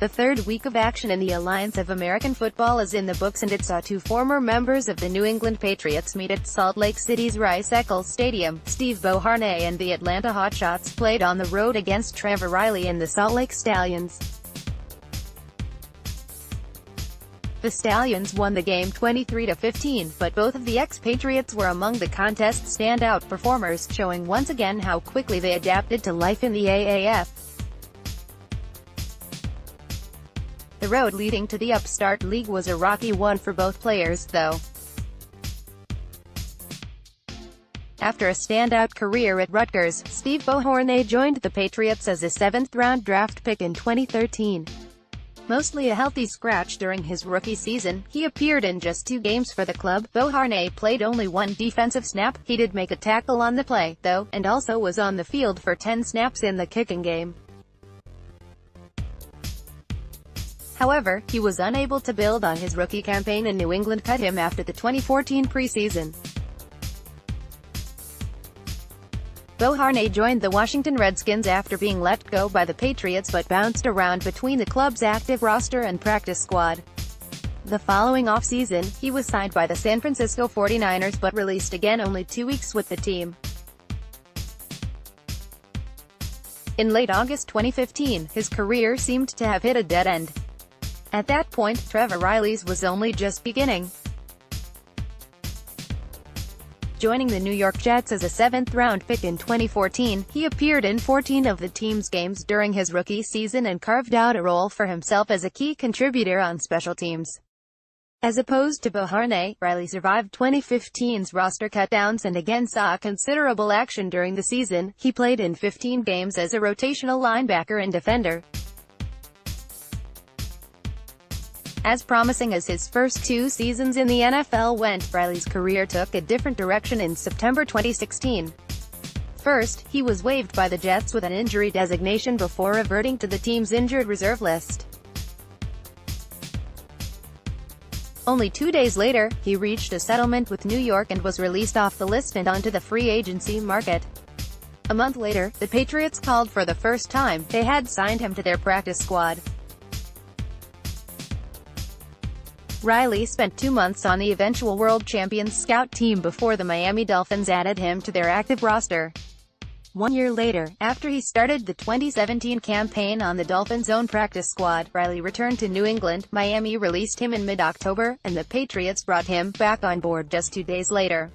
The third week of action in the Alliance of American Football is in the books, and it saw two former members of the New England Patriots meet at Salt Lake City's Rice-Eccles Stadium. Steve Beauharnais and the Atlanta Hotshots played on the road against Trevor Reilly and the Salt Lake Stallions. The Stallions won the game 23-15, but both of the ex-Patriots were among the contest's standout performers, showing once again how quickly they adapted to life in the AAF. The road leading to the Upstart League was a rocky one for both players, though. After a standout career at Rutgers, Steve Beauharnais joined the Patriots as a seventh-round draft pick in 2013. Mostly a healthy scratch during his rookie season, he appeared in just 2 games for the club. Beauharnais played only 1 defensive snap. He did make a tackle on the play, though, and also was on the field for 10 snaps in the kicking game. However, he was unable to build on his rookie campaign, and New England cut him after the 2014 preseason. Beauharnais joined the Washington Redskins after being let go by the Patriots, but bounced around between the club's active roster and practice squad. The following offseason, he was signed by the San Francisco 49ers but released again only 2 weeks with the team. In late August 2015, his career seemed to have hit a dead end. At that point, Trevor Reilly's was only just beginning. Joining the New York Jets as a 7th-round pick in 2014, he appeared in 14 of the team's games during his rookie season and carved out a role for himself as a key contributor on special teams. As opposed to Beauharnais, Reilly survived 2015's roster cutdowns and again saw considerable action during the season. He played in 15 games as a rotational linebacker and defender. As promising as his first 2 seasons in the NFL went, Reilly's career took a different direction in September 2016. First, he was waived by the Jets with an injury designation before reverting to the team's injured reserve list. Only 2 days later, he reached a settlement with New York and was released off the list and onto the free agency market. A month later, the Patriots called for the first time. They had signed him to their practice squad. Reilly spent 2 months on the eventual world champions scout team before the Miami Dolphins added him to their active roster. 1 year later, after he started the 2017 campaign on the Dolphins' own practice squad, Reilly returned to New England. Miami released him in mid-October, and the Patriots brought him back on board just 2 days later.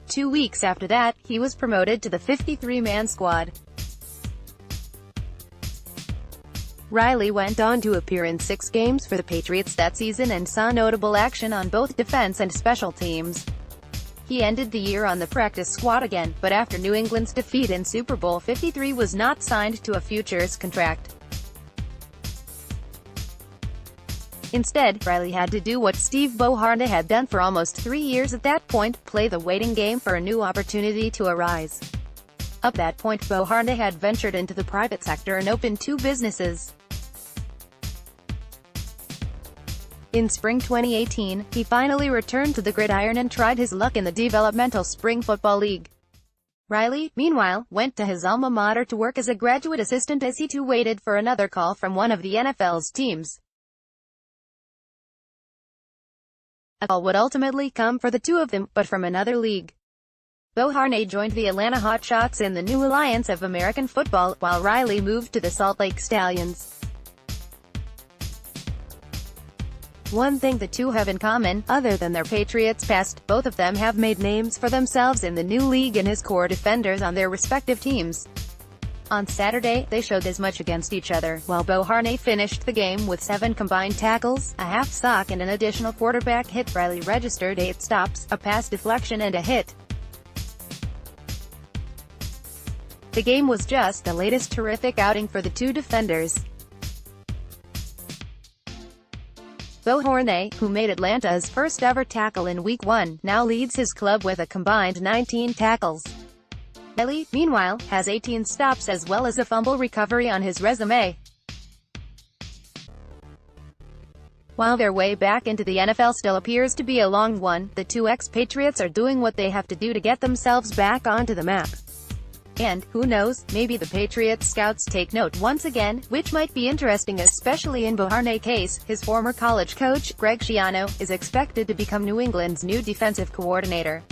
2 weeks after that, he was promoted to the 53-man squad. Reilly went on to appear in 6 games for the Patriots that season and saw notable action on both defense and special teams. He ended the year on the practice squad again, but after New England's defeat in Super Bowl 53 was not signed to a futures contract. Instead, Reilly had to do what Steve Beauharnais had done for almost 3 years at that point: play the waiting game for a new opportunity to arise. Up to that point, Beauharnais had ventured into the private sector and opened 2 businesses. In spring 2018, he finally returned to the gridiron and tried his luck in the developmental Spring Football League. Reilly, meanwhile, went to his alma mater to work as a graduate assistant as he too waited for another call from one of the NFL's teams. A call would ultimately come for the 2 of them, but from another league. Beauharnais joined the Atlanta Hotshots in the new Alliance of American Football, while Reilly moved to the Salt Lake Stallions. One thing the two have in common, other than their Patriots past, both of them have made names for themselves in the new league and as core defenders on their respective teams. On Saturday, they showed as much against each other. While Beauharnais finished the game with 7 combined tackles, a half sack and an additional quarterback hit, Reilly registered 8 stops, a pass deflection and a hit. The game was just the latest terrific outing for the 2 defenders. Beauharnais, who made Atlanta's first ever tackle in Week 1, now leads his club with a combined 19 tackles. Reilly, meanwhile, has 18 stops as well as a fumble recovery on his resume. While their way back into the NFL still appears to be a long one, the 2 ex-Patriots are doing what they have to do to get themselves back onto the map. And, who knows, maybe the Patriots scouts take note once again, which might be interesting especially in Beauharnais' case. His former college coach, Greg Schiano, is expected to become New England's new defensive coordinator.